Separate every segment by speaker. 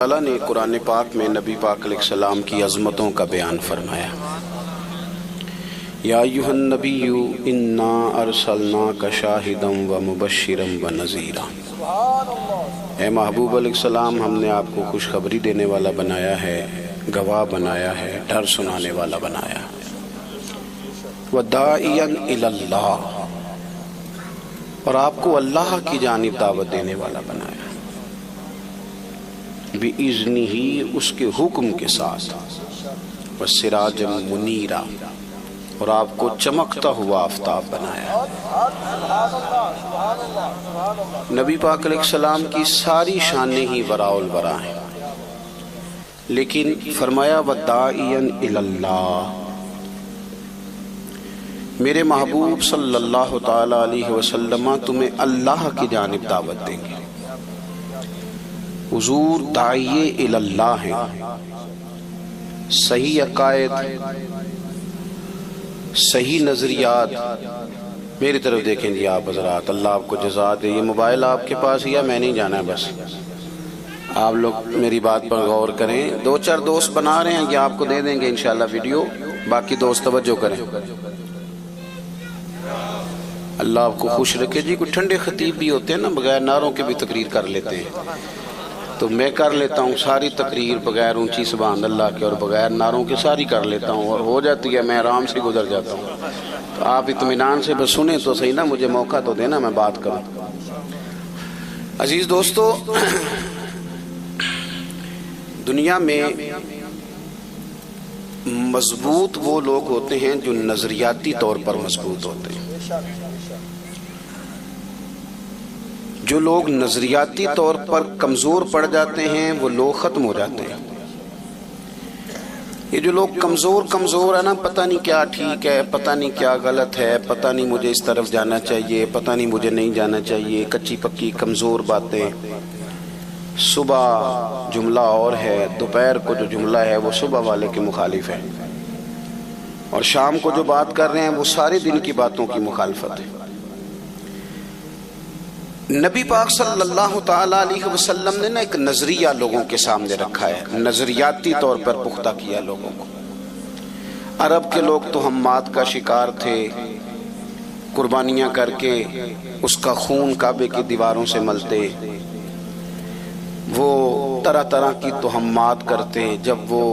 Speaker 1: اللہ نے قرآن پاک میں نبی پاک علیہ السلام کی عظمتوں کا بیان فرمایا۔ یا ایھا النبی انا ارسلناک شاہدا ومبشرا ونذیرا، اے محبوب علیہ السلام ہم نے آپ کو خوشخبری دینے والا بنایا ہے، گواہ بنایا ہے، ڈر سنانے والا بنایا ہے، وداعیا الی اللہ، اور آپ کو اللہ کی جانب دعوت دینے والا بنایا، بِإِذْنِهِ اس کے حکم کے ساتھ، وَسِرَاجًا مُنِيرًا اور آپ کو چمکتا ہوا آفتاب بنایا۔ نبی پاک علیہ السلام کی ساری شانیں ہی وراء الورا ہیں، لیکن فرمایا وَدَاعِيًا إِلَى اللَّهِ، میرے محبوب صلی اللہ تعالی علیہ وسلم تمہیں اللہ کی جانب دعوت دیں گے۔ حضور داعیے الی اللہ ہیں، صحیح عقائد، صحیح نظریات۔ میری طرف دیکھیں جی آپ حضرات، اللہ آپ کو جزا دے۔ یہ موبائل آپ کے پاس ہی ہے، میں نہیں جانا ہے، بس آپ لوگ میری بات پر غور کریں۔ دو چار دوست بنا رہے ہیں، یہ آپ کو دے دیں گے انشاءاللہ ویڈیو، باقی دوست توجہ کریں۔ اللہ آپ کو خوش رکھے جی۔ کوئی ٹھنڈے خطیب بھی ہوتے ہیں نا، بغیر نعروں کے بھی تقریر کر لیتے ہیں، تو میں کر لیتا ہوں ساری تقریر بغیر اونچی سبحان اللہ کے اور بغیر نعروں کے ساری کر لیتا ہوں، اور ہو جاتی ہے، میں آرام سے گزر جاتا ہوں۔ تو آپ اطمینان سے بس سنیں تو صحیح نا، مجھے موقع تو دینا میں بات کروں۔ عزیز دوستو، دنیا میں مضبوط وہ لوگ ہوتے ہیں جو نظریاتی طور پر مضبوط ہوتے ہیں۔ جو لوگ نظریاتی طور پر کمزور پڑ جاتے ہیں وہ لوگ ختم ہو جاتے ہیں۔ یہ جو لوگ کمزور ہے نا، پتہ نہیں کیا ٹھیک ہے، پتہ نہیں کیا غلط ہے، پتہ نہیں مجھے اس طرف جانا چاہیے، پتہ نہیں مجھے نہیں جانا چاہیے، کچی پکی کمزور باتیں۔ صبح جملہ اور ہے، دوپہر کو جو جملہ ہے وہ صبح والے کے مخالف ہے، اور شام کو جو بات کر رہے ہیں وہ سارے دن کی باتوں کی مخالفت ہے۔ نبی پاک صلی اللہ تعالی علیہ وسلم نے نا ایک نظریہ لوگوں کے سامنے رکھا ہے، نظریاتی طور پر پختہ کیا لوگوں کو۔ عرب کے لوگ تو ہمات کا شکار تھے، قربانیاں کر کے اس کا خون کعبے کی دیواروں سے ملتے، وہ طرح طرح کی تہمات کرتے۔ جب وہ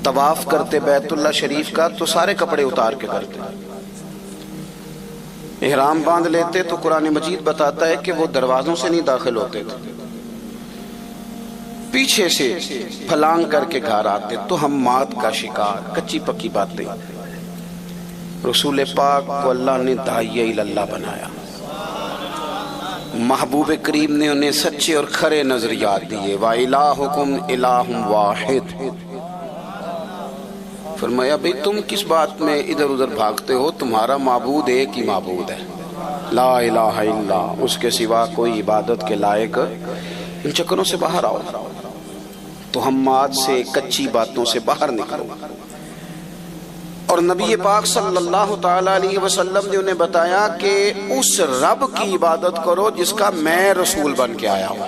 Speaker 1: طواف کرتے بیت اللہ شریف کا تو سارے کپڑے اتار کے کرتے، احرام باندھ لیتے تو قرآن مجید بتاتا ہے کہ وہ دروازوں سے نہیں داخل ہوتے تھے، پیچھے سے پھلانگ کر کے گھر آتے۔ تو ہمات کا شکار، کچی پکی باتیں۔ رسول پاک کو اللہ نے داعیہ الی اللہ بنایا، محبوب کریم نے انہیں سچے اور کھرے نظریات دیے۔ وَإِلَٰهُكُمْ إِلَٰهٌ وَاحِدٌ، فرمایا بھئی تم کس بات میں ادھر ادھر بھاگتے ہو، تمہارا معبود ایک ہی معبود ہے، لا الہ الا، اس کے سوا کوئی عبادت کے لائق۔ ان چکروں سے باہر آؤ، تہمات سے، کچی باتوں سے باہر نکلو۔ اور نبی پاک صلی اللہ تعالی علیہ وسلم نے انہیں بتایا کہ اس رب کی عبادت کرو جس کا میں رسول بن کے آیا ہوں۔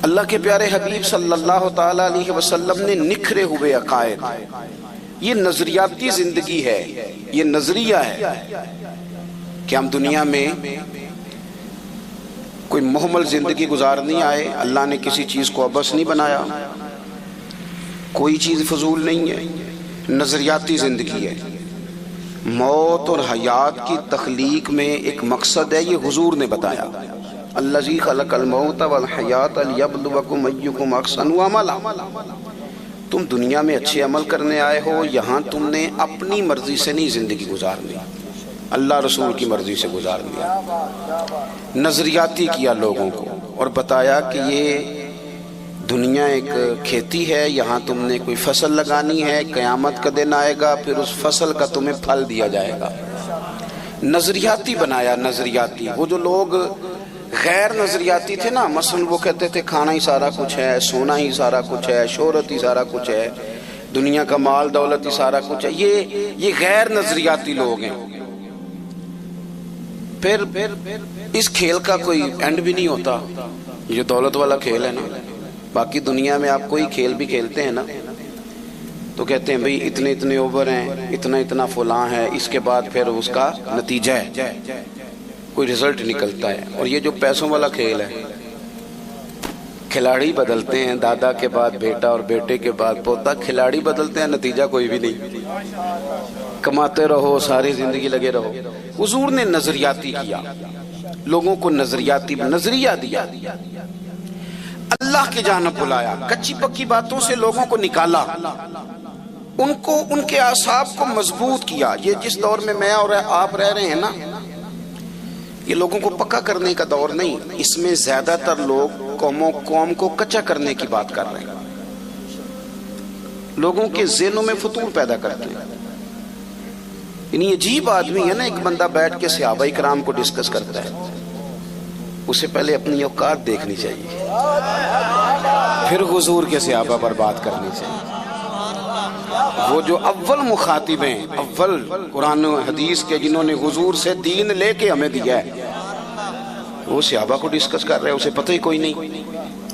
Speaker 1: اللہ کے پیارے حبیب صلی اللہ تعالی علیہ وسلم نے نکھرے ہوئے عقائد، یہ نظریاتی زندگی ہے، یہ نظریہ ہے کہ ہم دنیا میں کوئی محمل زندگی گزارنی آئے۔ اللہ نے کسی چیز کو عبث نہیں بنایا، کوئی چیز فضول نہیں ہے، نظریاتی زندگی ہے۔ موت اور حیات کی تخلیق میں ایک مقصد ہے، یہ حضور نے بتایا، الذی خلق الموت والحیات لیبلوکم ایکم احسن عملا۔ تم دنیا میں اچھے عمل کرنے آئے ہو، یہاں تم نے اپنی مرضی سے نہیں زندگی گزارنی، اللہ رسول کی مرضی سے گزارنی۔ نظریاتی کیا لوگوں کو، اور بتایا کہ یہ دنیا ایک کھیتی ہے، یہاں تم نے کوئی فصل لگانی ہے، قیامت کا دن آئے گا، پھر اس فصل کا تمہیں پھل دیا جائے گا۔ نظریاتی بنایا، نظریاتی۔ وہ جو لوگ غیر نظریاتی تھے نا، مثلا وہ کہتے تھے کھانا ہی سارا کچھ ہے، سونا ہی سارا کچھ ہے، شہرت ہی سارا کچھ ہے، دنیا کا مال دولت ہی سارا کچھ ہے، یہ غیر نظریاتی لوگ ہیں۔ پھر اس کھیل کا کوئی اینڈ بھی نہیں ہوتا. یہ دولت والا کھیل ہے نا. باقی دنیا میں آپ کوئی کھیل بھی کھیلتے ہیں نا تو کہتے ہیں بھئی اتنے اتنے اوور ہیں, اتنا اتنا فلاں ہے, اس کے بعد پھر اس کا نتیجہ ہے, کوئی رزلٹ نکلتا ہے. اور یہ جو پیسوں والا کھیل ہے, کھلاڑی بدلتے ہیں, دادا کے بعد بیٹا اور بیٹے کے بعد پوتا, کھلاڑی بدلتے ہیں, نتیجہ کوئی بھی نہیں. کماتے رہو, ساری زندگی لگے رہو. حضور نے نظریاتی کیا, لوگوں کو نظریاتی نظریہ دیا, اللہ کی جانب بلایا, کچی پکی باتوں سے لوگوں کو نکالا, ان کے اعصاب کو مضبوط کیا. یہ جس دور میں اور آپ رہ رہے ہیں نا, یہ لوگوں کو پکا کرنے کا دور نہیں. اس میں زیادہ تر لوگ قوم کو کچا کرنے کی بات کر رہے ہیں, لوگوں کے ذہنوں میں فتور پیدا کرتے ہیں. یعنی عجیب آدمی ہے نا, ایک بندہ بیٹھ کے صحابہ کرام کو ڈسکس کرتا ہے, اسے پہلے اپنی اوقات دیکھنی چاہیے, پھر حضور کے صحابہ پر بات کرنی چاہیے. وہ جو اول مخاطب ہیں, اول قرآن و حدیث کے جنہوں نے حضور سے دین لے کے ہمیں دیا ہے, وہ صحابہ کو ڈسکس کر رہے ہیں, اسے پتہ ہی کوئی نہیں.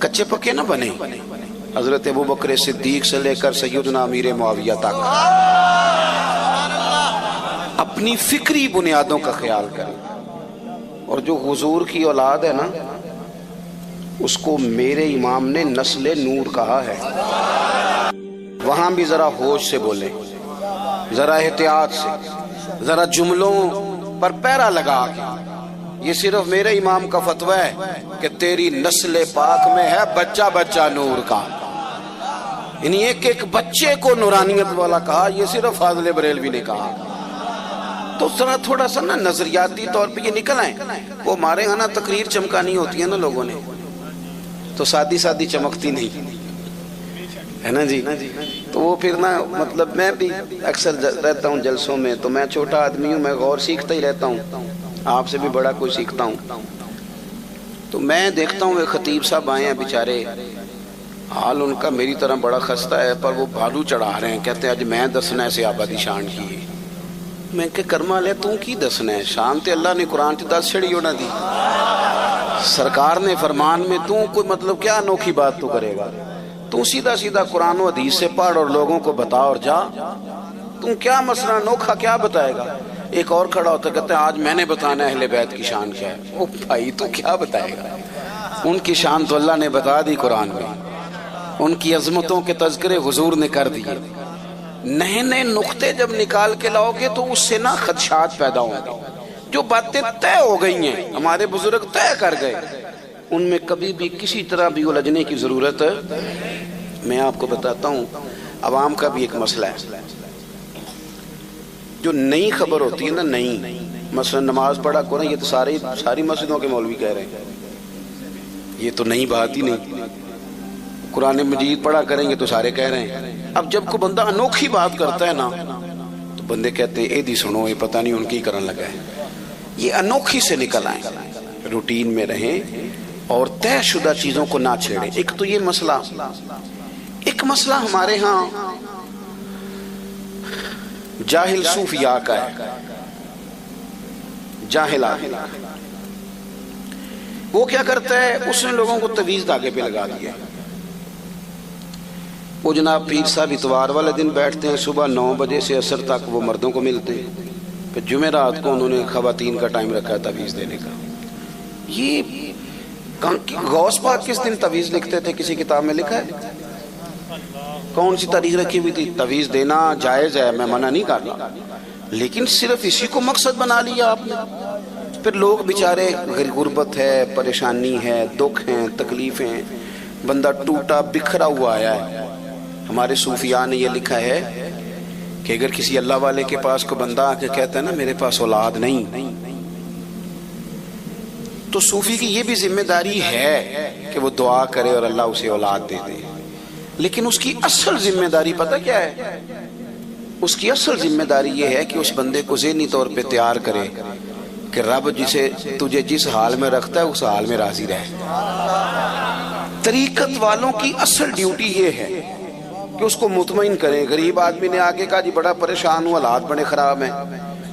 Speaker 1: کچے پکے نہ بنے. حضرت ابوبکر صدیق سے لے کر سیدنا امیر معاویہ تک اپنی فکری بنیادوں کا خیال کریں. اور جو حضور کی اولاد ہے نا, اس کو میرے امام نے نسل نور کہا ہے. وہاں بھی ذرا ہوش سے بولیں, ذرا احتیاط سے, ذرا جملوں پر پیرا لگا کے. یہ صرف میرے امام کا فتویٰ ہے کہ تیری نسل پاک میں ہے بچہ بچہ نور کا. یعنی ایک ایک بچے کو نورانیت والا کہا, یہ صرف فاضل بریلوی نے کہا. تو ذرا تھوڑا سا نا نظریاتی طور پہ یہ نکل آئیں. وہ ہمارے یہاں نا تقریر چمکانی ہوتی ہے نا لوگوں نے, تو سادی سادی چمکتی نہیں ہے نا جی. تو وہ پھر نا مطلب میں بھی اکثر رہتا ہوں جلسوں میں, تو میں چھوٹا آدمی ہوں, میں غور سیکھتا ہی رہتا ہوں, آپ سے بھی بڑا کوئی سیکھتا ہوں. تو میں دیکھتا ہوں وہ خطیب صاحب آئے ہیں بیچارے, حال ان کا میری طرح بڑا خستہ ہے, پر وہ بھالو چڑھا رہے ہیں, کہتے ہیں آج میں دسنا ہے صحابہ دی شان کی. میں کہ کرما لے تو کی دسنا ہے, شان تے اللہ نے قرآن تے دس چھڑی ہونا دی, سرکار نے فرمان میں, تو کوئی مطلب کیا انوکھی بات تو کرے گا. تو سیدھا سیدھا قرآن و حدیث سے پڑھ اور لوگوں کو بتا اور جا. تم کیا مسئلہ انوکھا کیا بتائے گا. ایک اور کھڑا ہوتا کہتا ہے آج میں نے بتانا ہے اہل بیت کی شان کیا ہے. او بھائی تو کیا بتائے گا, ان کی شان تو اللہ نے بتا دی قرآن میں, ان کی عظمتوں کے تذکرے حضور نے کر دیے. نئے نئے نقطے جب نکال کے لاؤ گے تو اس سے نا خدشات پیدا ہوں گے. جو باتیں طے ہو گئی ہیں, ہمارے بزرگ طے کر گئے, ان میں کبھی بھی کسی طرح بھی الجھنے کی ضرورت. میں آپ کو بتاتا ہوں, عوام کا بھی ایک مسئلہ ہے. جو نئی خبر ہوتی ہے نا, نئی, مثلا نماز پڑھا کریں, یہ تو ساری مسجدوں کے مولوی کہہ رہے ہیں, یہ تو نئی بات ہی نہیں. قرآن مجید پڑھا کریں گے تو سارے کہہ رہے ہیں. اب جب کوئی بندہ انوکھی بات کرتا ہے نا, تو بندے کہتے ہیں اے دی سنو, یہ پتہ نہیں ان کی کرن لگا ہے. یہ انوکھی سے نکل آئیں, روٹین میں رہیں اور طے شدہ چیزوں کو نہ چھیڑیں. ایک تو یہ مسئلہ. ایک مسئلہ ہمارے ہاں جاہل صوفیاء کا ہے, جاہل آدمی. وہ کیا کرتا ہے, اس نے لوگوں کو تعویذ دھاگے پہ لگا دیا. وہ جناب پیر صاحب اتوار والے دن بیٹھتے ہیں, صبح 9 بجے سے عصر تک وہ مردوں کو ملتے ہیں, پھر جمعرات کو انہوں نے خواتین کا ٹائم رکھا ہے تعویذ دینے کا. یہ غوث پاک کس دن تعویذ لکھتے تھے, کسی کتاب میں لکھا ہے؟ کون سی تاریخ رکھی ہوئی تھی؟ تعویذ دینا جائز ہے, میں منع نہیں کر رہا, لیکن صرف اسی کو مقصد بنا لیا آپ نے. پھر لوگ بیچارے, غربت ہے, پریشانی ہے, دکھ ہیں, تکلیفیں, بندہ ٹوٹا بکھرا ہوا آیا ہے. ہمارے صوفیاء نے یہ لکھا ہے کہ اگر کسی اللہ والے کے پاس کو بندہ آ کے کہتا ہے نا میرے پاس اولاد نہیں, تو صوفی کی یہ بھی ذمہ داری ہے کہ وہ دعا کرے اور اللہ اسے اولاد دے دے. لیکن اس کی اصل ذمہ داری پتہ کیا ہے؟ اس کی اصل ذمہ داری یہ ہے کہ اس بندے کو ذہنی طور پہ تیار کرے کہ رب تجھے جس حال میں رکھتا ہے اس حال میں راضی رہے. طریقت والوں کی اصل ڈیوٹی یہ ہے کہ اس کو مطمئن کریں. غریب آدمی نے آگے کہا جی بڑا پریشان ہوں, حالات بڑے خراب ہیں,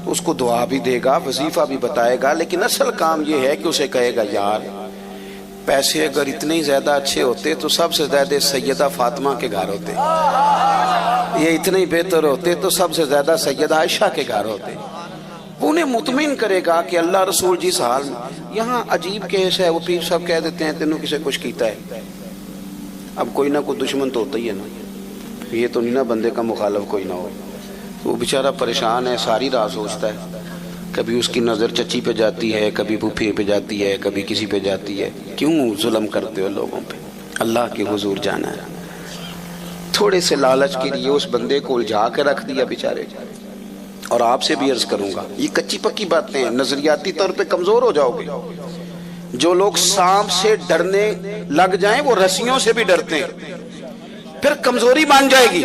Speaker 1: اس کو دعا بھی دے گا، وظیفہ بھی بتائے گا، لیکن اصل کام یہ ہے کہ اسے کہے گا یار پیسے اگر اتنے ہی زیادہ اچھے ہوتے تو سب سے زیادہ سیدہ فاطمہ کے گھر ہوتے، یہ اتنے ہی بہتر ہوتے تو سب سے زیادہ سیدہ عائشہ کے گھر ہوتے۔ وہ انہیں مطمئن کرے گا کہ اللہ رسول جس حال میں، یہاں عجیب کیس ہے، وہ پیر صاحب کہہ دیتے ہیں تینوں کسے کچھ کیتا ہے، اب کوئی نہ کوئی دشمن تو ہوتا ہی ہے نا، یہ تو نہیں نا بندے کا مخالف کوئی نہ ہو، وہ بیچارہ پریشان ہے، ساری رات سوچتا ہے، کبھی اس کی نظر چچی پہ جاتی ہے، کبھی پھوپھی پہ جاتی ہے، کبھی کسی پہ جاتی ہے، کیوں ظلم کرتے ہو لوگوں پہ، اللہ کے حضور جانا ہے۔ تھوڑے سے لالچ کے لیے اس بندے کو الجھا کے رکھ دیا بیچارے۔ اور آپ سے بھی عرض کروں گا، یہ کچی پکی باتیں ہیں، نظریاتی طور پہ کمزور ہو جاؤ گے۔ جو لوگ سانپ سے ڈرنے لگ جائیں وہ رسیوں سے بھی ڈرتے ہیں، پھر کمزوری مان جائے گی۔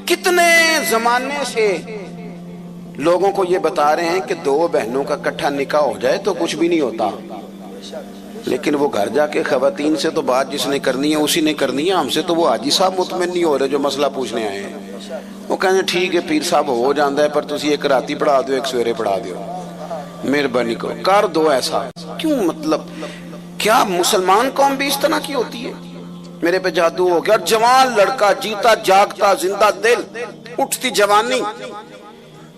Speaker 1: کتنے زمانے سے لوگوں کو یہ بتا رہے ہیں کہ دو بہنوں کا اکٹھا نکاح ہو جائے تو کچھ بھی نہیں ہوتا، لیکن وہ گھر جا کے خواتین سے تو بات جس نے کرنی ہے اسی نے کرنی ہے، ہم سے تو وہ حاجی صاحب مطمئن نہیں ہو رہے جو مسئلہ پوچھنے آئے ہیں۔ وہ کہیں ٹھیک ہے پیر صاحب ہو جاندہ ہے، پر تسی ایک راتی پڑھا دو ایک سویرے پڑھا دیو، مہربانی کرو کر دو ایسا۔ کیوں مطلب کیا مسلمان قوم بھی اس طرح کی ہوتی ہے؟ میرے پہ جادو ہو گیا، جوان لڑکا جیتا جاگتا زندہ دل اٹھتی جوانی،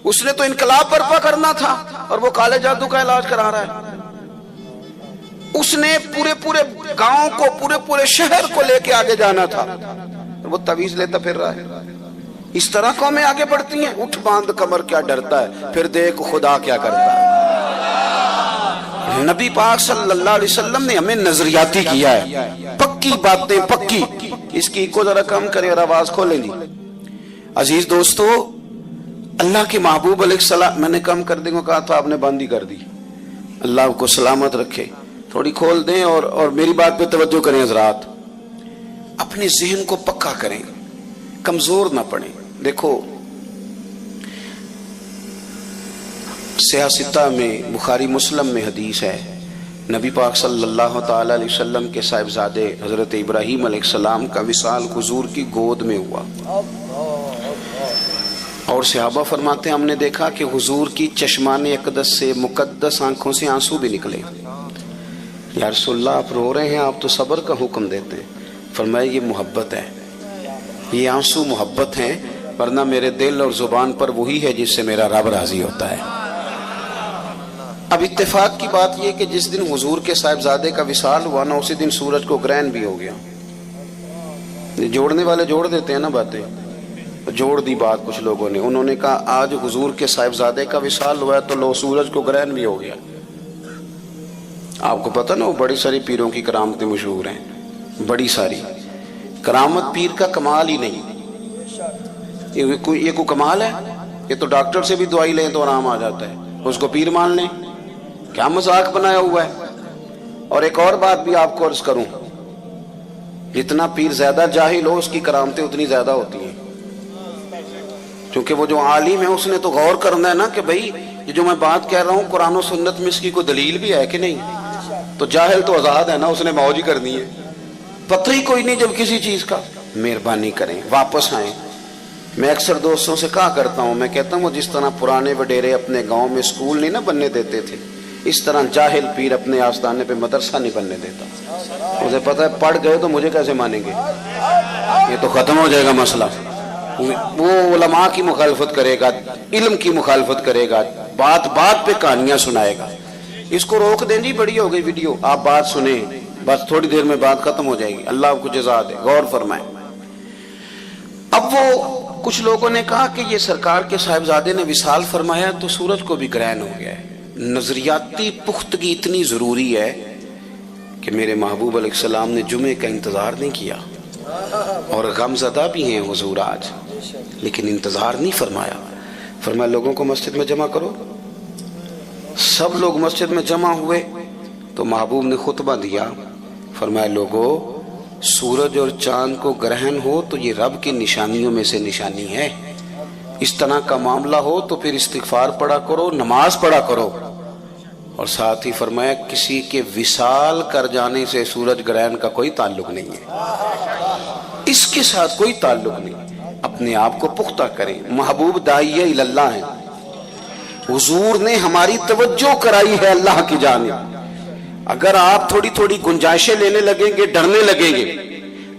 Speaker 1: اس نے تو انقلاب برپا کرنا تھا اور وہ کالے جادو کا علاج کرا رہا ہے۔ اس نے پورے گاؤں کو پورے شہر کو لے کے آگے جانا تھا، وہ تعویذ لیتا پھر رہا ہے۔ اس طرح قومیں آگے بڑھتی ہیں، اٹھ باندھ کمر کیا ڈرتا ہے، پھر دیکھ خدا کیا کرتا ہے۔ نبی پاک صلی اللہ علیہ وسلم نے ہمیں نظریاتی کیا ہے، پکی باتیں پکی۔ اس کی کو ذرا کم کرے اور آواز کھولیں جی۔ عزیز دوستو، اللہ کے محبوب علیہ السلام، میں نے کم کر دیں کو کہا تھا، آپ نے بند ہی کر دی۔ اللہ آپ کو سلامت رکھے، تھوڑی کھول دیں اور میری بات پہ توجہ کریں حضرات۔ اپنے ذہن کو پکا کریں، کمزور نہ پڑیں۔ دیکھو سیاستہ میں بخاری مسلم میں حدیث ہے، نبی پاک صلی اللہ تعالی علیہ وسلم کے صاحبزادے حضرت ابراہیم علیہ السلام کا وصال حضور کی گود میں ہوا، اور صحابہ فرماتے ہیں ہم نے دیکھا کہ حضور کی چشمان اقدس سے مقدس آنکھوں سے آنسو بھی نکلے۔ یا رسول اللہ آپ رو رہے ہیں، آپ تو صبر کا حکم دیتے ہیں۔ فرمایا یہ محبت ہے، یہ آنسو محبت ہیں، ورنہ میرے دل اور زبان پر وہی ہے جس سے میرا رب راضی ہوتا ہے۔ اب اتفاق کی بات یہ کہ جس دن حضور کے صاحبزادے کا وصال ہوا نا، اسی دن سورج کو گرہن بھی ہو گیا۔ جوڑنے والے جوڑ دیتے ہیں نا باتیں، جوڑ دی بات کچھ لوگوں نے، انہوں نے کہا آج حضور کے صاحبزادے کا وصال ہوا ہے تو لو سورج کو گرہن بھی ہو گیا۔ آپ کو پتہ نا وہ بڑی ساری پیروں کی کرامتیں مشہور ہیں، بڑی ساری کرامت پیر کا کمال ہی نہیں، یہ کوئی کمال ہے؟ یہ تو ڈاکٹر سے بھی دوائی لیں تو آرام آ جاتا ہے، اس کو پیر مان لیں، کیا مذاق بنایا ہوا ہے۔ اور ایک اور بات بھی آپ کو عرض کروں، جتنا پیر زیادہ جاہل ہو اس کی کرامتیں اتنی زیادہ ہوتی ہیں، کیونکہ وہ جو عالم ہے اس نے تو غور کرنا ہے نا کہ بھئی یہ جو میں بات کہہ رہا ہوں قرآن و سنت میں اس کی کوئی دلیل بھی ہے کہ نہیں۔ تو جاہل تو آزاد ہے نا، اس نے موج ہی کرنی ہے، پتہ ہی کوئی نہیں جب کسی چیز کا۔ مہربانی کریں واپس آئیں۔ میں اکثر دوستوں سے کہا کرتا ہوں، میں کہتا ہوں جس طرح پرانے وڈیرے اپنے گاؤں میں اسکول نہیں نہ بننے دیتے تھے، اس طرح جاہل پیر اپنے آستانے پہ مدرسہ نہیں بننے دیتا۔ مجھے پتہ ہے پڑھ گئے تو مجھے کیسے مانیں گے، یہ تو ختم ہو جائے گا مسئلہ۔ وہ علماء کی مخالفت کرے گا، علم کی مخالفت کرے گا، بات بات پہ کہانیاں سنائے گا۔ اس کو روک دیں جی، بڑی ہو گئی ویڈیو، آپ بات سنیں، بس تھوڑی دیر میں بات ختم ہو جائے گی، اللہ آپ کو جزا دے، غور فرمائیں۔ اب وہ کچھ لوگوں نے کہا کہ یہ سرکار کے صاحبزادے نے وصال فرمایا تو سورج کو بھی گرہن ہو گیا ہے۔ نظریاتی پختگی اتنی ضروری ہے کہ میرے محبوب علیہ السلام نے جمعے کا انتظار نہیں کیا، اور غم زدہ بھی ہیں حضور آج، لیکن انتظار نہیں فرمایا۔ فرمایا لوگوں کو مسجد میں جمع کرو۔ سب لوگ مسجد میں جمع ہوئے تو محبوب نے خطبہ دیا، فرمایا لوگو سورج اور چاند کو گرہن ہو تو یہ رب کی نشانیوں میں سے نشانی ہے، اس طرح کا معاملہ ہو تو پھر استغفار پڑھا کرو، نماز پڑھا کرو۔ اور ساتھ ہی فرمایا کسی کے وصال کر جانے سے سورج گرہن کا کوئی تعلق نہیں ہے، اس کے ساتھ کوئی تعلق نہیں۔ اپنے آپ کو پختہ کریں، محبوب داعیہ اللہ ہیں، حضور نے ہماری توجہ کرائی ہے اللہ کی جانب. اگر آپ تھوڑی تھوڑی گنجائشیں لینے لگیں گے، ڈرنے لگیں گے،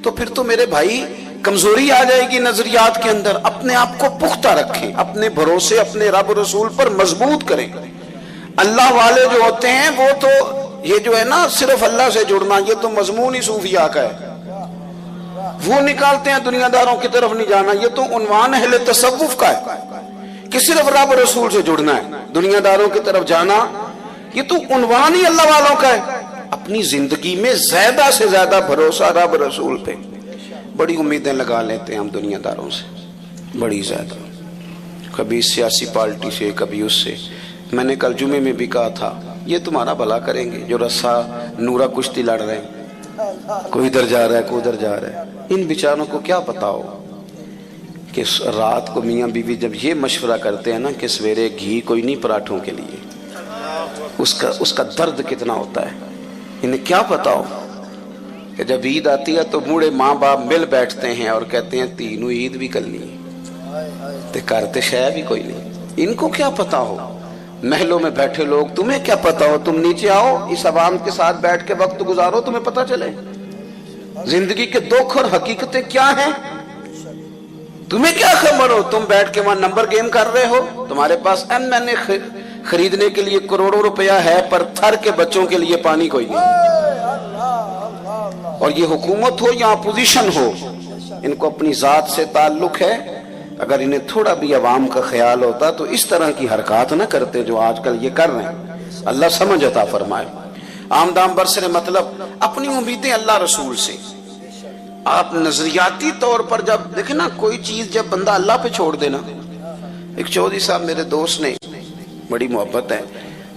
Speaker 1: تو پھر تو میرے بھائی کمزوری آ جائے گی نظریات کے اندر. اپنے آپ کو پختہ رکھیں، اپنے بھروسے اپنے رب رسول پر مضبوط کریں. اللہ والے جو ہوتے ہیں وہ تو یہ جو ہے نا صرف اللہ سے جڑنا، یہ تو مضمون ہی صوفیاء کا ہے. وہ نکالتے ہیں دنیا داروں کی طرف نہیں جانا، یہ تو عنوان اہل تصوف کا ہے کہ صرف رب رسول سے جڑنا ہے. دنیا داروں کی طرف جانا یہ تو عنوان ہی اللہ والوں کا ہے. اپنی زندگی میں زیادہ سے زیادہ بھروسہ رب رسول پہ. بڑی امیدیں لگا لیتے ہیں ہم دنیا داروں سے، بڑی زیادہ، کبھی سیاسی پارٹی سے کبھی اس سے. میں نے کل جمعے میں بھی کہا تھا یہ تمہارا بھلا کریں گے جو رسا نورا کشتی لڑ رہے ہیں، کوئی ادھر جا رہا ہے کوئی ادھر جا رہا ہے. ان بیچاروں کو کیا پتا ہو کہ رات کو میاں بیوی جب یہ مشورہ کرتے ہیں نا کہ سویرے گھی کوئی نہیں پراٹھوں کے لیے، اس کا درد کتنا ہوتا ہے. انہیں کیا پتا ہو کہ جب عید آتی ہے تو بوڑھے ماں باپ مل بیٹھتے ہیں اور کہتے ہیں تینوں عید بھی کرنی ہے تے کرتے شے بھی کوئی نہیں. ان کو کیا پتا ہو. محلوں میں بیٹھے لوگ، تمہیں کیا پتا ہو. تم نیچے آؤ، اس عوام کے ساتھ بیٹھ کے وقت گزارو، تمہیں پتا چلے زندگی کے دکھ اور حقیقتیں کیا ہیں. تمہیں کیا خبر ہو. تم بیٹھ کے وہاں نمبر گیم کر رہے ہو. تمہارے پاس میں نے خریدنے کے لیے کروڑوں روپیہ ہے، پر تھر کے بچوں کے لیے پانی کوئی نہیں. اور یہ حکومت ہو یا اپوزیشن ہو، ان کو اپنی ذات سے تعلق ہے. اگر انہیں تھوڑا بھی عوام کا خیال ہوتا تو اس طرح کی حرکات نہ کرتے جو آج کل یہ کر رہے ہیں. اللہ سمجھ عطا فرمائے. آمدام برسر مطلب اپنی امیدیں اللہ رسول سے. آپ نظریاتی طور پر جب دیکھیں نا کوئی چیز جب بندہ اللہ پہ چھوڑ دینا. ایک چودھری صاحب میرے دوست نے، بڑی محبت ہے،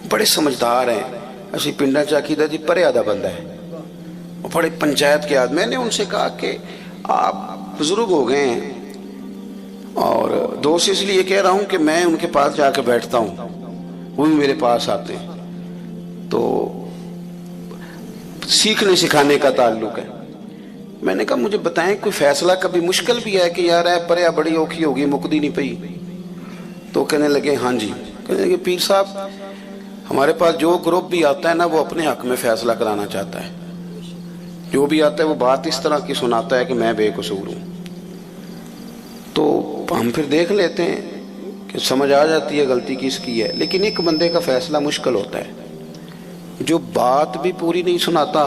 Speaker 1: بڑے سمجھدار ہیں، اسی پنڈا چاکیدہ جی پرے آدھا بندہ ہے، وہ بڑے پنچایت کے آدمی. میں نے ان سے کہا کہ آپ بزرگ ہو گئے ہیں، اور دوست اس لیے کہہ رہا ہوں کہ میں ان کے پاس جا کے بیٹھتا ہوں، وہ بھی میرے پاس آتے ہیں، تو سیکھنے سکھانے کا تعلق ہے. میں نے کہا مجھے بتائیں کوئی فیصلہ کبھی مشکل بھی ہے کہ یار ہے پریا بڑی اوکھی ہوگی مکدی نہیں پئی. تو کہنے لگے ہاں جی. کہنے لگے پیر صاحب ہمارے پاس جو گروپ بھی آتا ہے نا وہ اپنے حق میں فیصلہ کرانا چاہتا ہے. جو بھی آتا ہے وہ بات اس طرح کی سناتا ہے کہ میں بے قصور ہوں. تو ہم پھر دیکھ لیتے ہیں کہ سمجھ آ جاتی ہے غلطی کس کی ہے. لیکن ایک بندے کا فیصلہ مشکل ہوتا ہے جو بات بھی پوری نہیں سناتا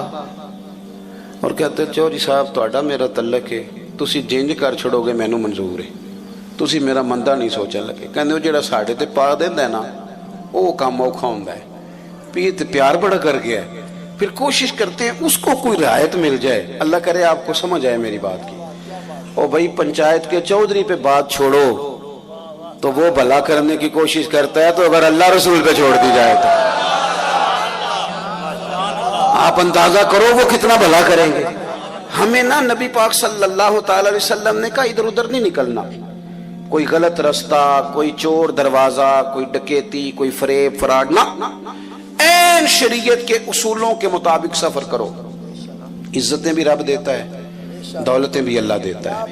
Speaker 1: اور کہتے چودھری صاحب تہاڈا میرا تعلق ہے، تسی جنج کر چھڑو گے مینوں منظور ہے، تسی میرا مندا نہیں سوچن لگے. کہندے جڑا ساڈے تے پا دیندا ہے نا وہ کام اوکھا ہوندا ہے. پیر تے پیار بڑا کر گیا ہے. پھر کوشش کرتے ہیں اس کو کوئی رعایت مل جائے. اللہ کرے آپ کو سمجھ آئے میری بات کی. او بھائی پنچایت کے چودھری پہ بات چھوڑو تو وہ بھلا کرنے کی کوشش کرتا ہے، تو اگر اللہ رسول پہ چھوڑ دی جائے تو آپ اندازہ کرو وہ کتنا بھلا کریں گے. ہمیں نا نبی پاک صلی اللہ تعالی علیہ وسلم نے کہا ادھر ادھر نہیں نکلنا. کوئی غلط رستہ، کوئی چور دروازہ، کوئی ڈکیتی، کوئی فریب فراڈ نہ، این شریعت کے اصولوں کے مطابق سفر کرو. عزتیں بھی رب دیتا ہے، دولتیں بھی اللہ دیتا ہے.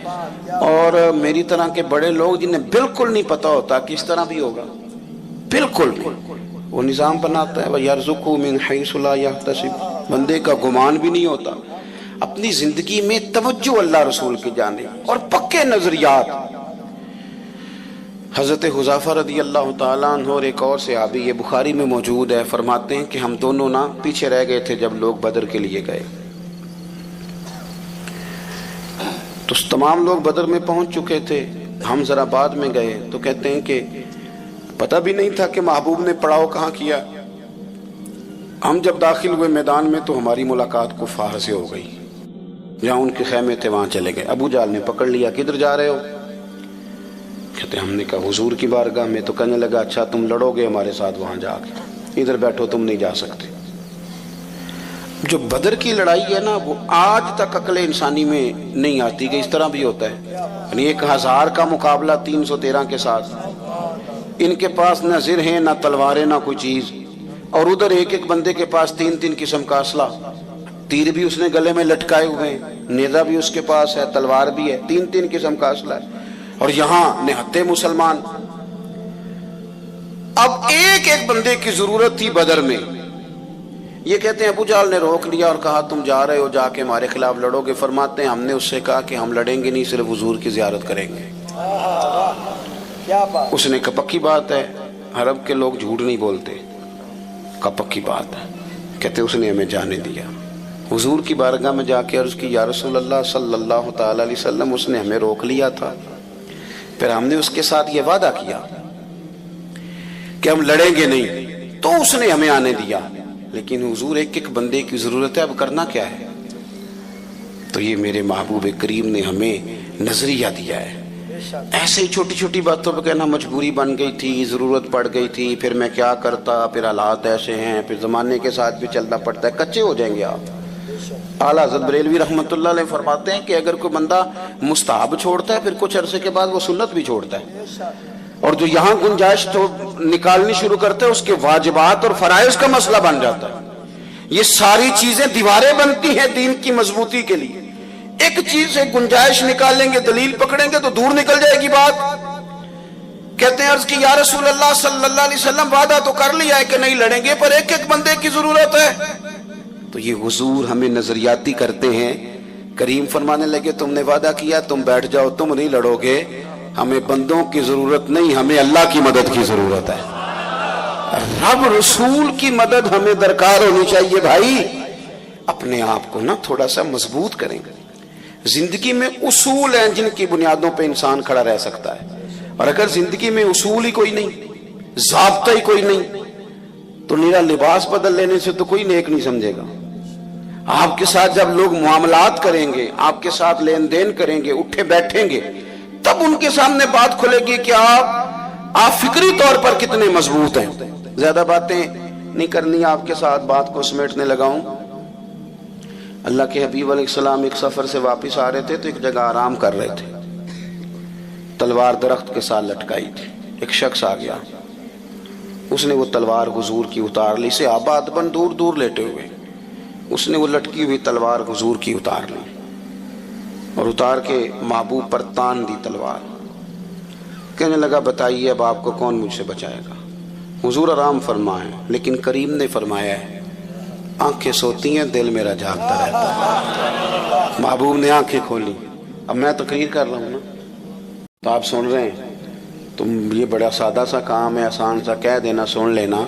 Speaker 1: اور میری طرح کے بڑے لوگ جنہیں بالکل نہیں پتا ہوتا کہ اس طرح بھی ہوگا، بالکل وہ نظام بناتا ہے وَيَرْزُقُهُ مِنْ حَيْثُ لَا يَحْتَسِبُ. بندے کا گمان بھی نہیں ہوتا. اپنی زندگی میں توجہ اللہ رسول کی جانب اور پکے نظریات. حضرت حذیفہ رضی اللہ تعالیٰ عنہ اور ایک اور صحابی، یہ بخاری میں موجود ہے، فرماتے ہیں کہ ہم دونوں نا پیچھے رہ گئے تھے جب لوگ بدر کے لیے گئے. تو تمام لوگ بدر میں پہنچ چکے تھے، ہم ذرا بعد میں گئے. تو کہتے ہیں کہ پتہ بھی نہیں تھا کہ محبوب نے پڑاؤ کہاں کیا. ہم جب داخل ہوئے میدان میں تو ہماری ملاقات کفار سے ہو گئی. جہاں ان کے خیمے تھے وہاں چلے گئے. ابو جہل نے پکڑ لیا، کدھر جا رہے ہو؟ کہتے ہم نے کہا حضور کی بارگاہ میں. تو کہنے لگا اچھا تم لڑو گے ہمارے ساتھ وہاں جا کے، ادھر بیٹھو تم نہیں جا سکتے. جو بدر کی لڑائی ہے نا وہ آج تک عقل انسانی میں نہیں آتی کہ اس طرح بھی ہوتا ہے. یعنی 1000 کا مقابلہ 313 کے ساتھ. ان کے پاس نہ زر ہیں نہ تلواریں نہ کوئی چیز، اور ادھر ایک ایک بندے کے پاس 3 قسم کا اسلحہ. تیر بھی اس نے گلے میں لٹکائے ہوئے ہیں، نیزہ بھی اس کے پاس ہے، تلوار بھی ہے، 3 قسم کا اسلحہ ہے. اور یہاں نہتے مسلمان. اب ایک ایک بندے کی ضرورت تھی بدر میں. یہ کہتے ہیں ابو جہل نے روک لیا اور کہا تم جا رہے ہو، جا کے ہمارے خلاف لڑو گے. فرماتے ہیں ہم نے اس سے کہا کہ ہم لڑیں گے نہیں، صرف حضور کی زیارت کریں گے. اس نے کہا پکی بات ہے، عرب کے لوگ جھوٹ نہیں بولتے. کہا پکی بات ہے. کہتے اس نے ہمیں جانے دیا. حضور کی بارگاہ میں جا کے عرض کی یا رسول اللہ صلی اللہ تعالی علیہ وسلم، اس نے ہمیں روک لیا تھا، پھر ہم نے اس کے ساتھ یہ وعدہ کیا کہ ہم لڑیں گے نہیں، تو اس نے ہمیں آنے دیا. لیکن حضور ایک ایک بندے کی ضرورت ہے، اب کرنا کیا ہے؟ تو یہ میرے محبوب کریم نے ہمیں نظریہ دیا ہے. ایسے ہی چھوٹی چھوٹی باتوں پہ کہنا مجبوری بن گئی تھی، ضرورت پڑ گئی تھی، پھر میں کیا کرتا، پھر حالات ایسے ہیں، پھر زمانے کے ساتھ بھی چلنا پڑتا ہے، کچے ہو جائیں گے آپ. اعلیٰ حضرت بریلوی رحمۃ اللہ علیہ فرماتے ہیں کہ اگر کوئی بندہ مستحب چھوڑتا ہے پھر کچھ عرصے کے بعد وہ سنت بھی چھوڑتا ہے، اور جو یہاں گنجائش تو نکالنی شروع کرتے ہیں اس کے واجبات اور فرائض کا مسئلہ بن جاتا ہے. یہ ساری چیزیں دیواریں بنتی ہیں دین کی مضبوطی کے لیے. ایک چیز سے گنجائش نکالیں گے، دلیل پکڑیں گے تو دور نکل جائے گی بات. کہتے ہیں عرض کی یا رسول اللہ صلی اللہ علیہ وسلم وعدہ تو کر لیا ہے کہ نہیں لڑیں گے، پر ایک ایک بندے کی ضرورت ہے. تو یہ حضور ہمیں نظریاتی کرتے ہیں. کریم فرمانے لگے تم نے وعدہ کیا، تم بیٹھ جاؤ، تم نہیں لڑو گے، ہمیں بندوں کی ضرورت نہیں، ہمیں اللہ کی مدد کی ضرورت ہے. رب رسول کی مدد ہمیں درکار ہونی چاہیے. بھائی اپنے آپ کو نا تھوڑا سا مضبوط کریں. زندگی میں اصول ہیں جن کی بنیادوں پہ انسان کھڑا رہ سکتا ہے، اور اگر زندگی میں اصول ہی کوئی نہیں، ضابطہ ہی کوئی نہیں، تو نیرا لباس بدل لینے سے تو کوئی نیک نہیں سمجھے گا. آپ کے ساتھ جب لوگ معاملات کریں گے، آپ کے ساتھ لین دین کریں گے، اٹھے بیٹھیں گے، تب ان کے سامنے بات کھلے گی کہ آپ فکری طور پر کتنے مضبوط ہیں. زیادہ باتیں نہیں کرنی، آپ کے ساتھ بات کو سمیٹنے لگاؤں. اللہ کے حبیب علیہ السلام ایک سفر سے واپس آ رہے تھے تو ایک جگہ آرام کر رہے تھے، تلوار درخت کے ساتھ لٹکائی تھی. ایک شخص آ گیا، اس نے وہ تلوار حضور کی اتار لی. سے آباد بن دور دور لیٹے ہوئے، اس نے وہ لٹکی ہوئی تلوار حضور کی اتار لی اور اتار کے محبوب پر تان دی تلوار. کہنے لگا بتائیے اب آپ کو کون مجھ سے بچائے گا؟ حضور آرام فرمائیں، لیکن کریم نے فرمایا ہے آنکھیں سوتی ہیں، دل میرا جاگتا رہتا ہے. محبوب نے آنکھیں کھولی. اب میں تقریر کر رہا ہوں نا تو آپ سن رہے ہیں، تم یہ بڑا سادہ سا کام ہے، آسان سا کہہ دینا سن لینا،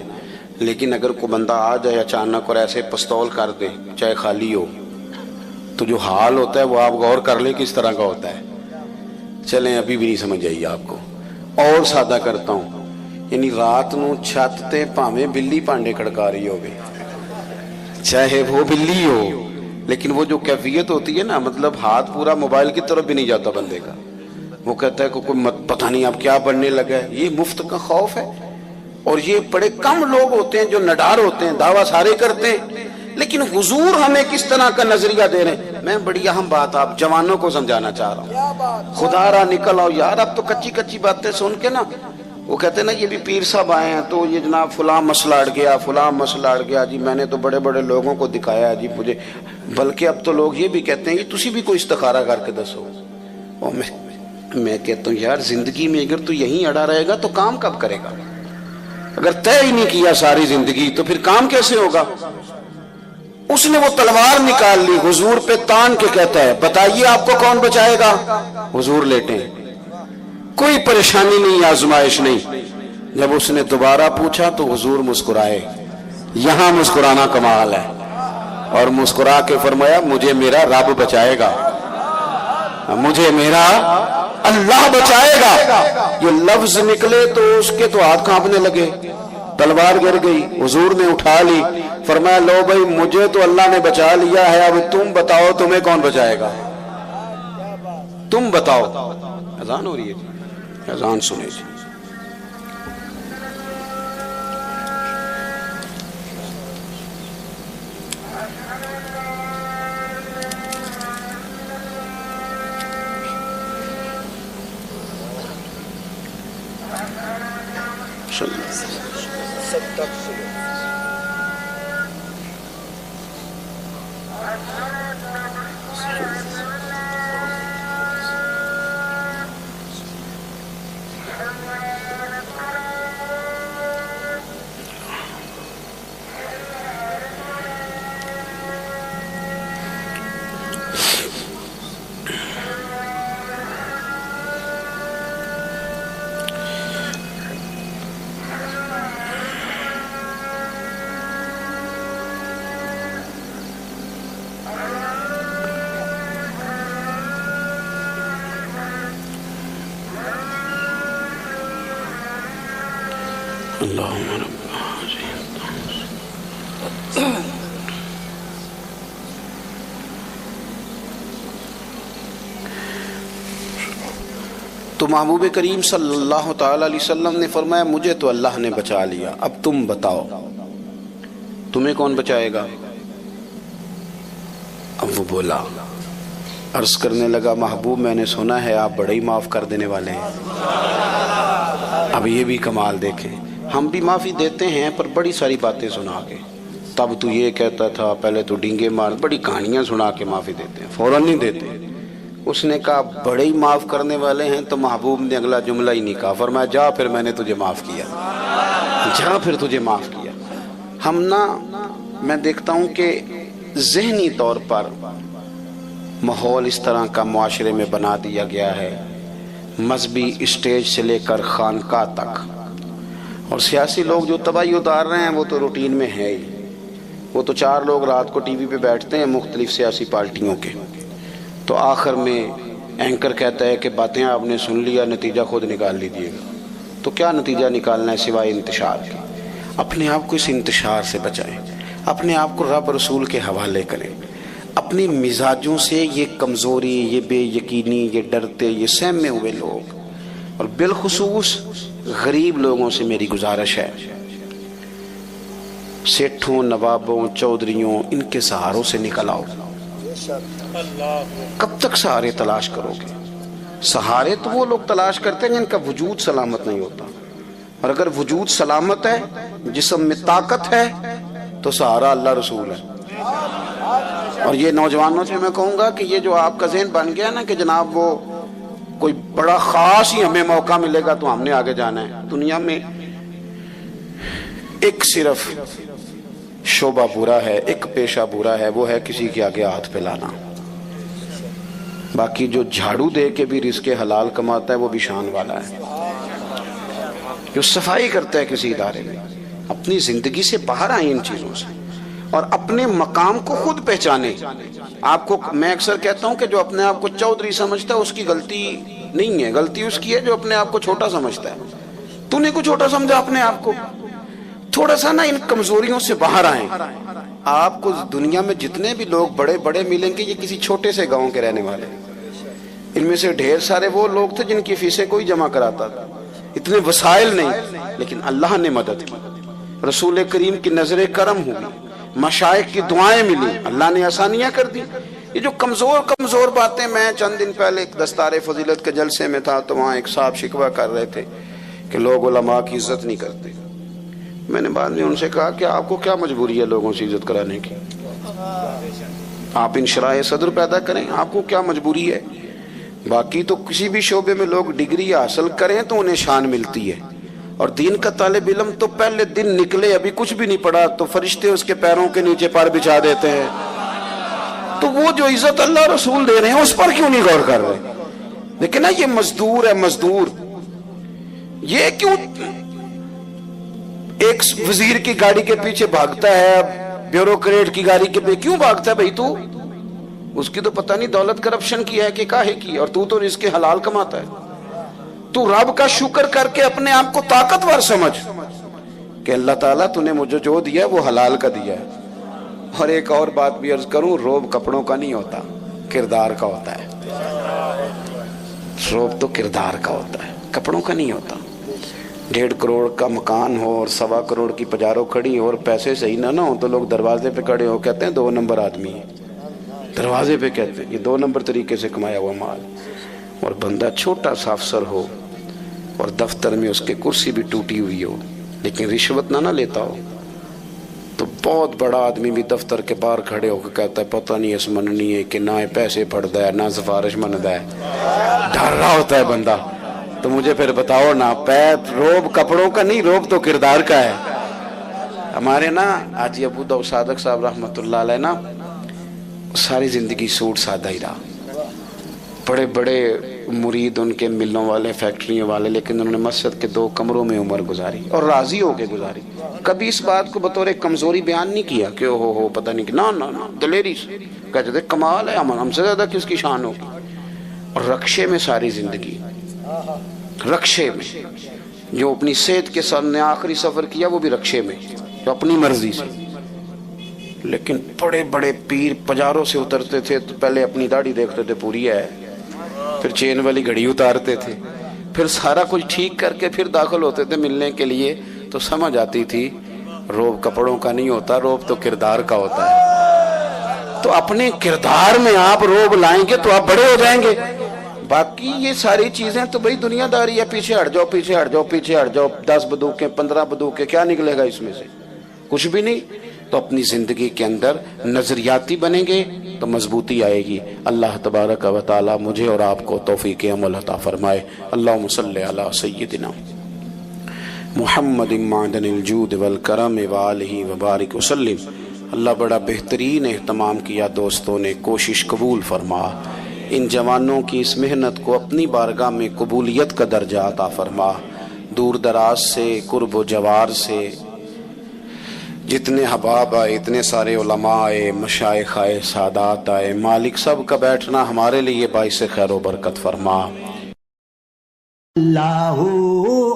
Speaker 1: لیکن اگر کوئی بندہ آ جائے اچانک اور ایسے پستول کر دے چاہے خالی ہو تو جو حال ہوتا ہے وہ آپ غور کر لیں کس طرح کا ہوتا ہے. چلیں ابھی بھی نہیں سمجھ آئی آپ کو، اور سادہ کرتا ہوں. یعنی رات نو چھت تے پاویں بلی پانڈے کھڑکا رہی ہوگی، چاہے وہ بلی ہو، لیکن وہ جو کیفیت ہوتی ہے نا، مطلب ہاتھ پورا موبائل کی طرف بھی نہیں جاتا بندے کا. وہ کہتا ہے کہ کوئی پتہ نہیں اب کیا بننے لگا ہے. یہ مفت کا خوف ہے. اور یہ بڑے کم لوگ ہوتے ہیں جو نڈار ہوتے ہیں، دعویٰ سارے کرتے ہیں، لیکن حضور ہمیں کس طرح کا نظریہ دے رہے ہیں. میں بڑی اہم بات آپ جوانوں کو سمجھانا چاہ رہا ہوں. خدا را نکل آؤ یار. اب تو کچی کچی باتیں سن کے نا، وہ کہتے ہیں نا یہ بھی پیر صاحب آئے ہیں تو یہ جناب فلاں مسئلہ اڑ گیا، فلاں مسئلہ اڑ گیا جی، میں نے تو بڑے بڑے لوگوں کو دکھایا جی مجھے. بلکہ اب تو لوگ یہ بھی کہتے ہیں کہ تسی بھی کوئی استخارہ کر کے دسو. اور میں کہتا ہوں یار زندگی میں اگر تو یہیں اڑا رہے گا تو کام کب کرے گا؟ اگر طے ہی نہیں کیا ساری زندگی تو پھر کام کیسے ہوگا؟ اس نے وہ تلوار نکال لی، حضور پہ تان کے کہتا ہے بتائیے آپ کو کون بچائے گا؟ حضور لیٹے، کوئی پریشانی نہیں، آزمائش نہیں. جب اس نے دوبارہ پوچھا تو حضور مسکرائے. یہاں مسکرانا کمال ہے. اور مسکرا کے فرمایا مجھے میرا رب بچائے گا، مجھے میرا اللہ بچائے گا. یہ لفظ نکلے تو اس کے تو ہاتھ کانپنے لگے، تلوار گر گئی. حضور نے اٹھا لی، فرمایا لو بھائی مجھے تو اللہ نے بچا لیا ہے، اب تم بتاؤ تمہیں کون بچائے گا؟ تم بتاؤ. اذان ہو رہی ہے جی، اذان سنے جی. اللہم رب تو محبوب کریم صلی اللہ تعالی علیہ وسلم نے فرمایا مجھے تو اللہ نے بچا لیا، اب تم بتاؤ تمہیں کون بچائے گا؟ اب وہ بولا، عرض کرنے لگا محبوب میں نے سنا ہے آپ بڑے ہی معاف کر دینے والے ہیں۔ اب یہ بھی کمال دیکھیں، ہم بھی معافی دیتے ہیں پر بڑی ساری باتیں سنا کے، تب تو یہ کہتا تھا، پہلے تو ڈینگے مار، بڑی کہانیاں سنا کے معافی دیتے ہیں، فوراً نہیں دیتے۔ اس نے کہا بڑے ہی معاف کرنے والے ہیں، تو محبوب نے اگلا جملہ ہی نہیں کہا، فرمایا جا پھر میں نے تجھے معاف کیا، جا پھر تجھے معاف کیا۔ ہم میں دیکھتا ہوں کہ ذہنی طور پر ماحول اس طرح کا معاشرے میں بنا دیا گیا ہے، مذہبی اسٹیج سے لے کر خانقاہ تک، اور سیاسی لوگ جو تباہی اتار رہے ہیں وہ تو روٹین میں ہے ہی۔ وہ تو 4 لوگ رات کو ٹی وی پہ بیٹھتے ہیں مختلف سیاسی پارٹیوں کے، تو آخر میں اینکر کہتا ہے کہ باتیں آپ نے سن لیا، نتیجہ خود نکال لیجیے گا۔ تو کیا نتیجہ نکالنا ہے سوائے انتشار کے؟ اپنے آپ کو اس انتشار سے بچائیں، اپنے آپ کو رب رسول کے حوالے کریں۔ اپنی مزاجوں سے یہ کمزوری، یہ بے یقینی، یہ ڈرتے، یہ سہمے ہوئے لوگ، اور بالخصوص غریب لوگوں سے میری گزارش ہے، سیٹھوں، نوابوں، چودھریوں، ان کے سہاروں سے نکل آؤ۔ کب تک سہارے تلاش کرو گے؟ سہارے تو وہ لوگ تلاش کرتے ہیں جن کا وجود سلامت نہیں ہوتا، اور اگر وجود سلامت ہے، جسم میں طاقت ہے، تو سہارا اللہ رسول ہے۔ اور یہ نوجوانوں سے میں کہوں گا کہ یہ جو آپ کا ذہن بن گیا نا کہ جناب وہ کوئی بڑا خاص ہی ہمیں موقع ملے گا تو ہم نے آگے جانا ہے، دنیا میں ایک صرف شعبہ برا ہے، ایک پیشہ برا ہے، وہ ہے کسی کے آگے ہاتھ پھیلانا۔ باقی جو جھاڑو دے کے بھی رزق حلال کماتا ہے وہ بھی شان والا ہے، جو صفائی کرتا ہے کسی ادارے میں۔ اپنی زندگی سے باہر آئیں ان چیزوں سے، اور اپنے مقام کو خود پہچانے۔ آپ کو میں اکثر کہتا ہوں کہ جو اپنے آپ کو چودھری سمجھتا ہے اس کی غلطی نہیں ہے، غلطی اس کی ہے جو اپنے آپ کو چھوٹا سمجھتا ہے۔ تو نے کو چھوٹا سمجھا اپنے آپ کو؟ تھوڑا سا نا ان کمزوریوں سے باہر آئیں۔ آپ کو دنیا میں جتنے بھی لوگ بڑے بڑے ملیں گے یہ کسی چھوٹے سے گاؤں کے رہنے والے، ان میں سے ڈھیر سارے وہ لوگ تھے جن کی فیسیں کوئی جمع کراتا تھا، اتنے وسائل نہیں، لیکن اللہ نے مدد کی، رسول کریم کی نظر کرم ہوئی، مشائخ کی دعائیں ملی، اللہ نے آسانیاں کر دی۔ یہ جو کمزور باتیں، میں چند دن پہلے ایک دستار فضیلت کے جلسے میں تھا تو وہاں ایک صاحب شکوہ کر رہے تھے کہ لوگ علماء کی عزت نہیں کرتے۔ میں نے بعد میں ان سے کہا کہ آپ کو کیا مجبوری ہے لوگوں سے عزت کرانے کی؟ آپ انشراح صدر پیدا کریں، آپ کو کیا مجبوری ہے؟ باقی تو کسی بھی شعبے میں لوگ ڈگری حاصل کریں تو انہیں شان ملتی ہے، اور دین کا طالب علم تو پہلے دن نکلے ابھی کچھ بھی نہیں پڑھا تو فرشتے اس کے پیروں کے نیچے پر بچھا دیتے ہیں۔ تو وہ جو عزت اللہ رسول دے رہے ہیں اس پر کیوں نہیں غور کر رہے؟ لیکن نا یہ مزدور ہے، مزدور یہ کیوں ایک وزیر کی گاڑی کے پیچھے بھاگتا ہے، بیوروکریٹ کی گاڑی کے پیچھے کیوں بھاگتا ہے؟ بھائی تو اس کی تو پتہ نہیں دولت کرپشن کی ہے کہ کاہے کی، اور تو رزق حلال کماتا ہے۔ تو رب کا شکر کر کے اپنے آپ کو طاقتور سمجھ کہ اللہ تعالیٰ تو نے مجھے جو دیا وہ حلال کا دیا ہے۔ اور ایک اور بات بھی عرض کروں، روب کپڑوں کا نہیں ہوتا، کردار کا ہوتا ہے۔ روب تو کردار کا ہوتا ہے، کپڑوں کا نہیں ہوتا۔ 1.5 کروڑ کا مکان ہو اور 1.25 کروڑ کی پجارو کھڑی ہو اور پیسے صحیح نہ ہو تو لوگ دروازے پہ کھڑے ہو کہتے ہیں 2 نمبر آدمی ہے، دروازے پہ کہتے ہیں یہ 2 نمبر طریقے سے کمایا ہوا مال۔ اور بندہ چھوٹا سا افسر ہو اور دفتر میں اس کے کرسی بھی ٹوٹی ہوئی ہو لیکن رشوت نہ لیتا ہو، تو بہت بڑا آدمی بھی دفتر کے باہر کھڑے ہو کے کہتا ہے پتہ نہیں اس مننی ہے کہ نہ پیسے پڑتا ہے نہ سفارش منتا ہے، ڈر رہا ہوتا ہے بندہ۔ تو مجھے پھر بتاؤ نا، روب کپڑوں کا نہیں، روب تو کردار کا ہے۔ ہمارے نا حاجی ابو داؤد صادق صاحب رحمۃ اللہ علیہ نا ساری زندگی سوٹ سادہ ہی رہا، بڑے بڑے مرید ان کے ملوں والے، فیکٹریوں والے، لیکن انہوں نے مسجد کے 2 کمروں میں عمر گزاری اور راضی ہو کے گزاری۔ کبھی اس بات کو بطور کمزوری بیان نہیں کیا کہ ہو پتہ نہیں کہ نہ دلیری سے کہتے تھے کمال ہے، ہم سے زیادہ کس کی شان ہوگی۔ اور رکشے میں ساری زندگی، رکشے میں جو اپنی صحت کے ساتھ نے آخری سفر کیا وہ بھی رکشے میں، جو اپنی مرضی سے. لیکن بڑے بڑے پیر پجاروں سے اترتے تھے تو پہلے اپنی داڑھی دیکھتے تھے پوری ہے، پھر چین والی گھڑی اتارتے تھے، پھر سارا کچھ ٹھیک کر کے پھر داخل ہوتے تھے ملنے کے لیے. تو سمجھ آتی تھی روب کپڑوں کا نہیں ہوتا، روب تو کردار کا ہوتا ہے. تو اپنے کردار میں آپ روب لائیں گے تو آپ بڑے ہو جائیں گے. باقی یہ ساری چیزیں تو بھئی دنیا داری ہے، پیچھے ہٹ جاؤ پیچھے ہٹ جاؤ پیچھے ہٹ جاؤ، 10 بندوقیں 15 بندوقیں، کیا نکلے گا اس میں سے؟ کچھ بھی نہیں. تو اپنی زندگی کے اندر نظریاتی بنیں گے تو مضبوطی آئے گی. اللہ تبارک و تعالی مجھے اور آپ کو توفیق عمل عطا فرمائے. اللہم صلی علی سیدنا محمد معدن الجود والکرم وآلہ وبارک وسلم. اللہ بڑا بہترین اہتمام کیا دوستوں نے، کوشش قبول فرما. ان جوانوں کی اس محنت کو اپنی بارگاہ میں قبولیت کا درجہ عطا فرما. دور دراز سے، قرب و جوار سے جتنے احباب آئے، اتنے سارے علماء آئے، مشائخ آئے، سادات آئے، مالک سب کا بیٹھنا ہمارے لیے باعث خیر و برکت فرما.
Speaker 2: اللہ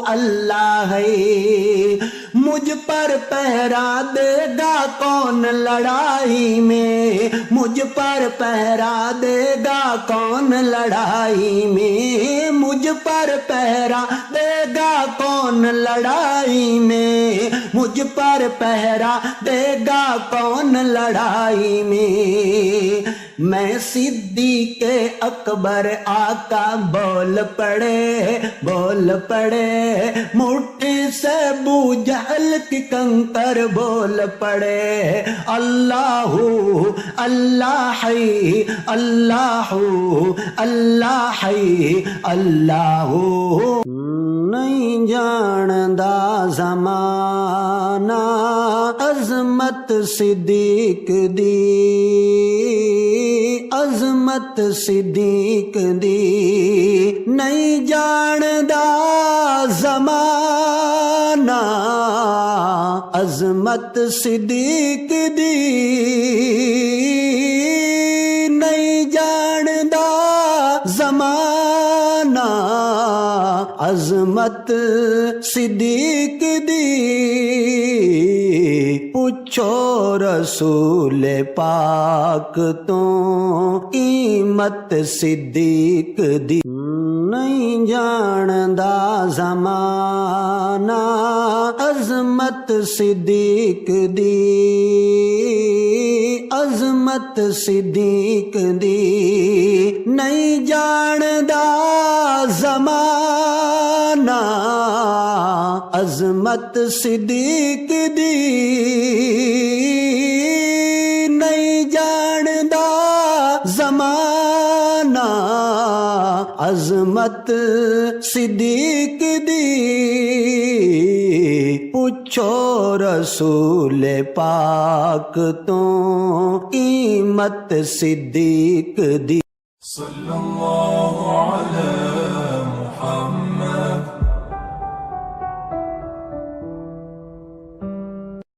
Speaker 2: اللہ ہے، مجھ پر پہرا دے گا کون لڑائی میں، مجھ پر پہرا دے گا کون لڑائی میں، مجھ پر پہرا دے گا کون لڑائی میں، مجھ پر پہرا دے گا کون لڑائی میں. میں صدیق اکبر آقا بول پڑے بول پڑے، مٹھی سے ابو جہل کی کنکر بول پڑے. اللہ اللہ ہے اللہ اللہ ہے اللہ. نہیں جاندا زمانہ عظمت صدیق دی، عظمت صدیق دی. نہیں جاندا زمانہ عظمت صدیق دی، نہیں جاندا زمانہ عظمت صدیق دی. پوچھو رسول پاک تو قیمت صدیق دی. نہیں جاندا زمانہ عظمت صدیق دی، عظمت صدیق دی. نہیں جاندا زمانہ عظمت صدیق دی، نہیں جاندا زمانہ عظمت صدیق دی. پوچھو رسول پاک تو قیمت صدیق دی.
Speaker 3: صلی اللہ علیہ